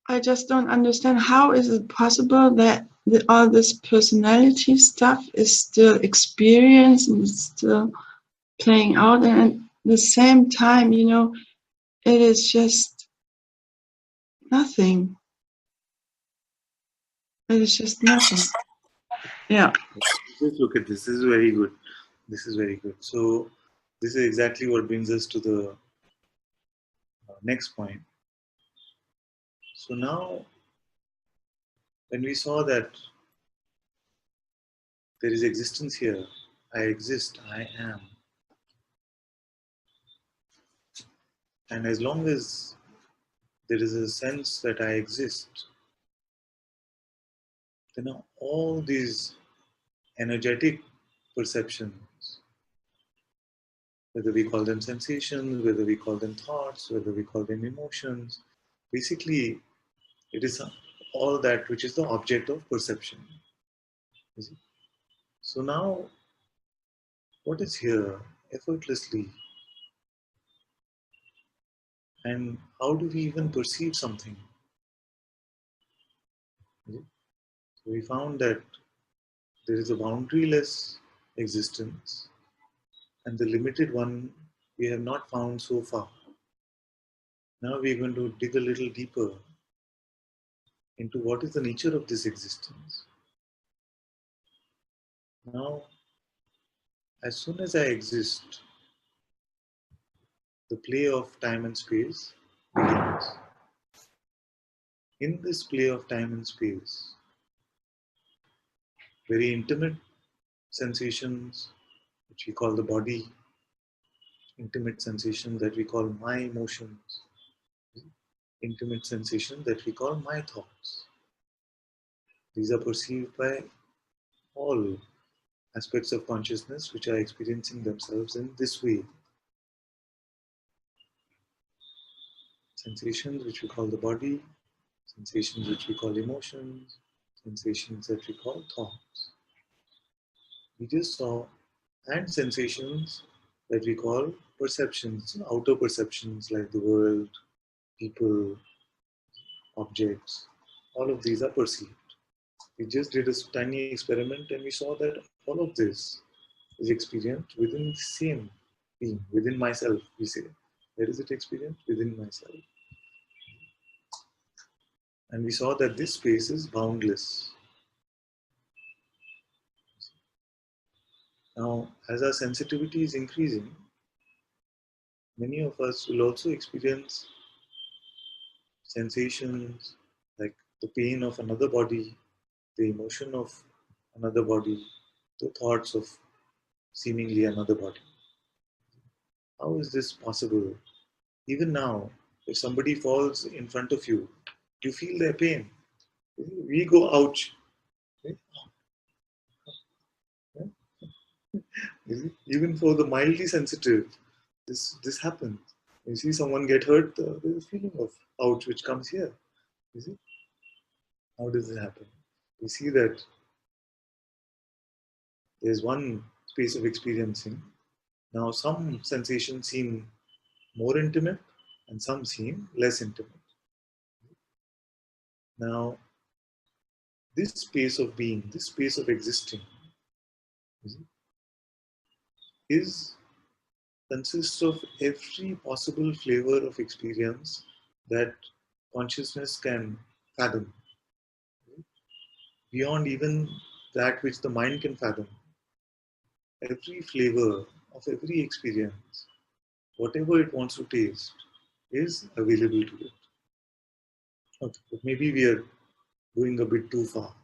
I just don't understand how is it possible that all this personality stuff is still experienced and is still playing out, and at the same time, it is just nothing. It is just nothing. Yeah. Just look at this. This is very good. This is very good. So this is exactly what brings us to the next point. So now, when we saw that there is existence here, I exist, I am. And as long as there is a sense that I exist, then all these energetic perceptions, whether we call them sensations, whether we call them thoughts, whether we call them emotions, basically it is all that which is the object of perception. So now, what is here effortlessly? And how do we even perceive something? So we found that there is a boundaryless existence, and the limited one we have not found so far. Now we're going to dig a little deeper into what is the nature of this existence. Now, as soon as I exist, the play of time and space begins. In this play of time and space, very intimate sensations, which we call the body, intimate sensations that we call my emotions, intimate sensations that we call my thoughts. These are perceived by all aspects of consciousness which are experiencing themselves in this way. Sensations which we call the body, sensations which we call emotions, sensations that we call thoughts. We just saw, and sensations that we call perceptions, outer perceptions like the world, people, objects. All of these are perceived. We just did a tiny experiment and we saw that all of this is experienced within the same being, within myself, we say. Where is it experienced? Within myself. And we saw that this space is boundless. Now, as our sensitivity is increasing, many of us will also experience sensations like the pain of another body, the emotion of another body, the thoughts of seemingly another body. How is this possible? Even now, if somebody falls in front of you, you feel their pain. We go, ouch. Even for the mildly sensitive, this happens. You see someone get hurt, there's a feeling of ouch which comes here. You see? How does it happen? We see that there's one space of experiencing. Now, some sensations seem more intimate and some seem less intimate. Now, this space of being, this space of existing, is consists of every possible flavor of experience that consciousness can fathom, beyond even that which the mind can fathom. Every flavor of every experience, whatever it wants to taste, is available to it. Okay, but maybe we are going a bit too far.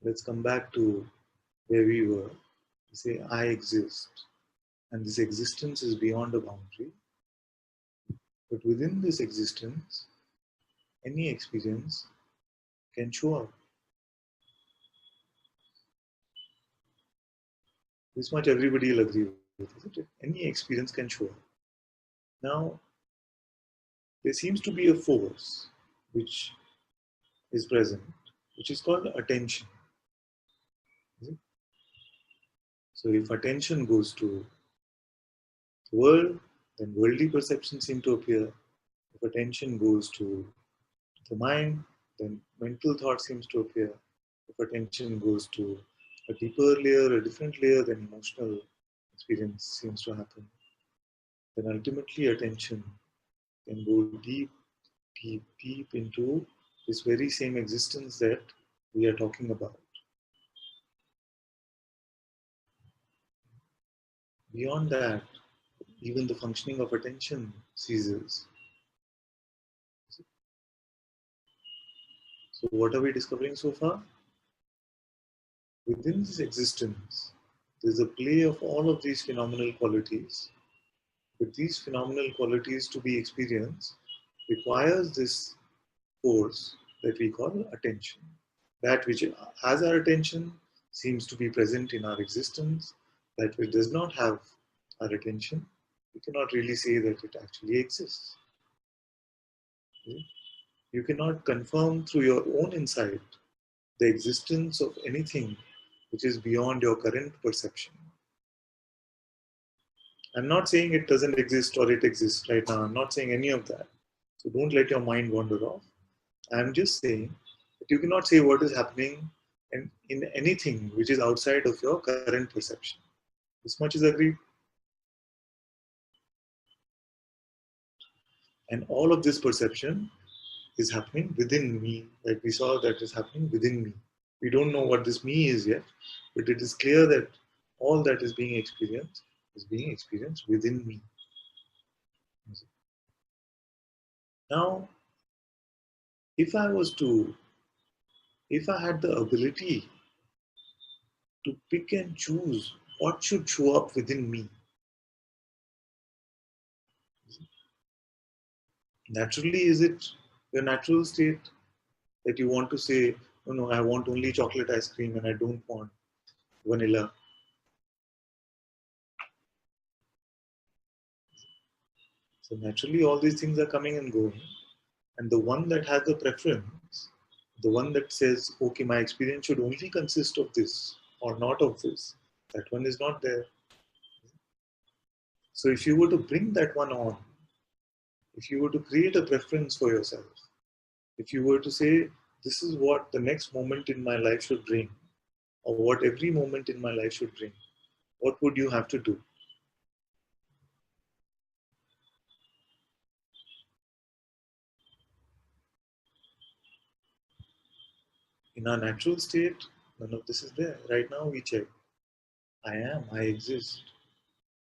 Let's come back to where we were. We say, I exist, and this existence is beyond a boundary. But within this existence, any experience can show up. This much everybody will agree with, isn't it? Any experience can show up. Now, there seems to be a force which is present, which is called attention. So if attention goes to the world, then worldly perceptions seem to appear. If attention goes to the mind, then mental thought seems to appear. If attention goes to a deeper layer, a different layer, then emotional experience seems to happen. Then ultimately attention can go deep, deep, deep into this very same existence that we are talking about. Beyond that, even the functioning of attention ceases. So what are we discovering so far? Within this existence, there's a play of all of these phenomenal qualities. But these phenomenal qualities to be experienced requires this force that we call attention. That which has our attention seems to be present in our existence. That which does not have our attention, we cannot really say that it actually exists. You cannot confirm through your own insight the existence of anything which is beyond your current perception. I'm not saying it doesn't exist or it exists right now. I'm not saying any of that. So don't let your mind wander off. I'm just saying that you cannot say what is happening in anything which is outside of your current perception. This much is agreed. And all of this perception is happening within me, like we saw that is happening within me. We don't know what this me is yet, but it is clear that all that is being experienced within me. Now, if I was to, if I had the ability to pick and choose what should show up within me, naturally, is it your natural state that you want to say, no, no, I want only chocolate ice cream and I don't want vanilla? So naturally, all these things are coming and going. And the one that has the preference, the one that says, okay, my experience should only consist of this or not of this, that one is not there. So if you were to bring that one on, if you were to create a preference for yourself, if you were to say, this is what the next moment in my life should bring, or what every moment in my life should bring, what would you have to do? In our natural state, none of this is there. Right now, we check, I am, I exist.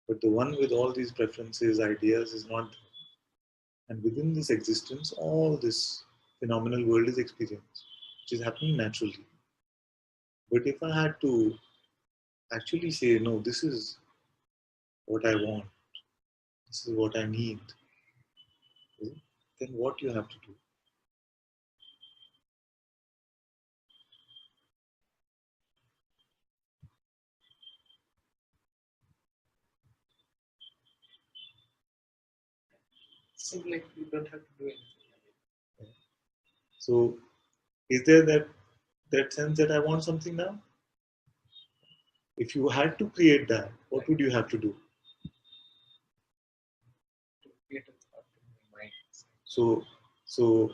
But the one with all these preferences, ideas is not there. And within this existence, all this phenomenal world is experienced, which is happening naturally. But if I had to actually say, no, this is what I want, this is what I need, then what you have to do? Seems like you don't have to do anything. So, is there that sense that I want something now? If you had to create that, what would you have to do? To create a thought in my mind. So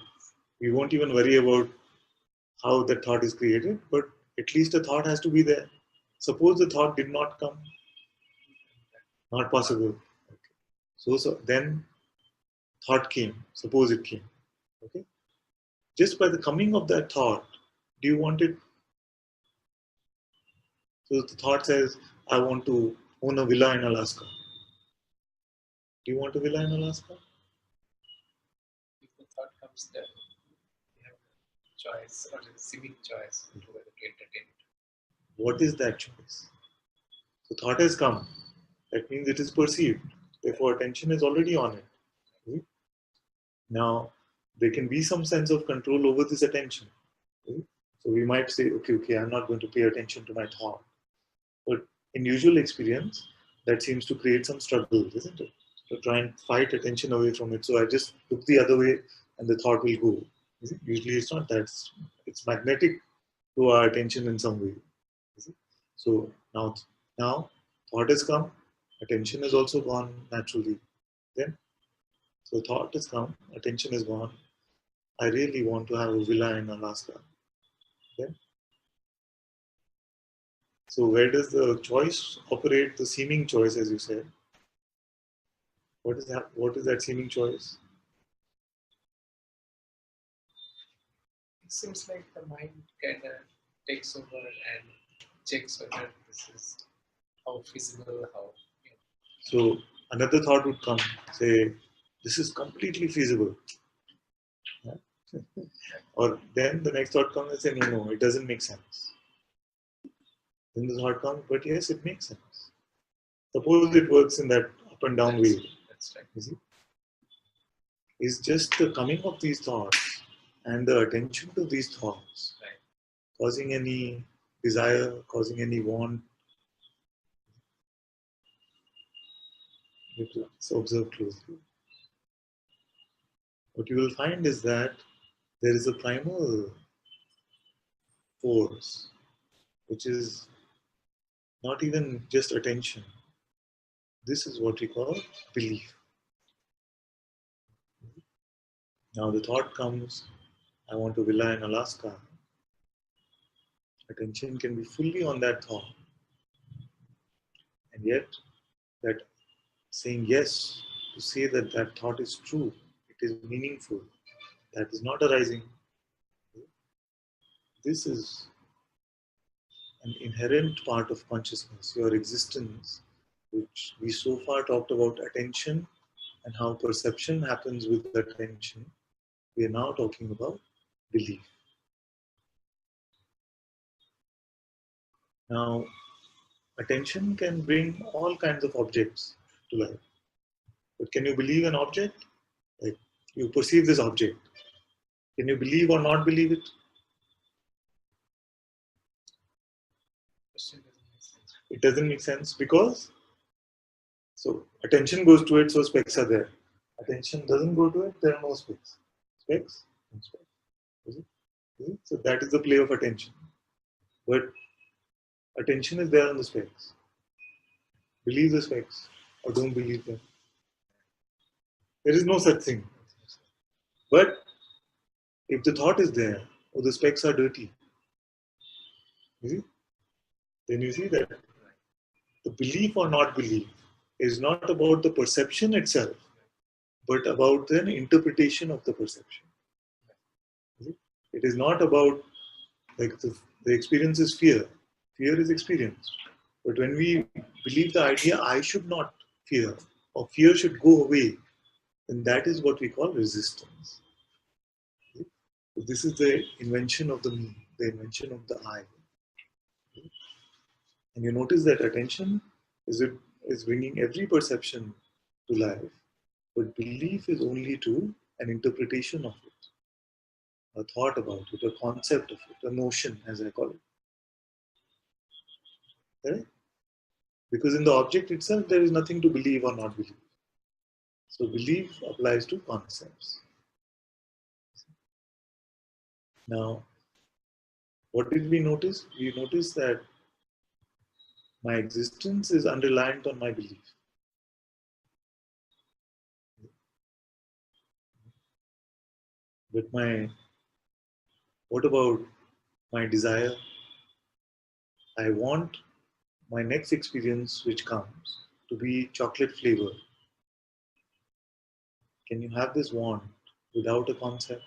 we won't even worry about how the thought is created, but at least a thought has to be there. Suppose the thought did not come, not possible. Okay. So then thought came. Suppose it came. Okay. Just by the coming of that thought, do you want it? So the thought says, I want to own a villa in Alaska. Do you want a villa in Alaska? If the thought comes there, you have a choice or a civic choice to whether to entertain it. What is that choice? The thought has come. That means it is perceived. Therefore, attention is already on it. Okay? Now, there can be some sense of control over this attention. Okay? So we might say, okay, I'm not going to pay attention to my thought. But in usual experience, that seems to create some struggle, isn't it? To try and fight attention away from it. So I just look the other way and the thought will go. Usually it's not that. It's magnetic to our attention in some way. So now thought has come, attention is also gone naturally. Then, so thought has come, attention is gone. I really want to have a villa in Alaska. Okay? So where does the choice operate? The seeming choice, as you said. What is that? What is that seeming choice? It seems like the mind kind of takes over and checks whether this is how feasible, how So another thought would come, say, this is completely feasible. Yeah. Or then the next thought comes and say, no, it doesn't make sense. Then the thought comes, but yes, it makes sense. Suppose it works in that up and down way. That's right. You see? It's just the coming of these thoughts and the attention to these thoughts Right. causing any desire, causing any want. Let's observe closely. What you will find is that there is a primal force which is not even just attention. This is what we call belief. Now the thought comes, I want to villa in Alaska. Attention can be fully on that thought. And yet, that saying yes to say that that thought is true, it is meaningful, that is not arising. This is an inherent part of consciousness, your existence, which we so far talked about attention and how perception happens with attention. We are now talking about belief. Now, attention can bring all kinds of objects to life. But can you believe an object? Like you perceive this object. Can you believe or not believe it? Question doesn't make sense. It doesn't make sense because so attention goes to it, so specs are there. Attention doesn't go to it, there are no specs. Specs? No specs. Is it? Is it? So that is the play of attention. But attention is there on the specs. Believe the specs or don't believe them. There is no such thing. But if the thought is there, or the specs are dirty, you see, then you see that the belief or not belief is not about the perception itself, but about an interpretation of the perception. It is not about like the experience is fear. Fear is experience. But when we believe the idea I should not fear or fear should go away, then that is what we call resistance. So this is the invention of the me, the invention of the I. And you notice that attention is bringing every perception to life, but belief is only to an interpretation of it, a thought about it, a concept of it, a notion, as I call it. Right? Because in the object itself, there is nothing to believe or not believe. So belief applies to concepts. Now, what did we notice? We noticed that my existence is underlined on my belief. But what about my desire? I want my next experience which comes to be chocolate flavor. Can you have this want without a concept?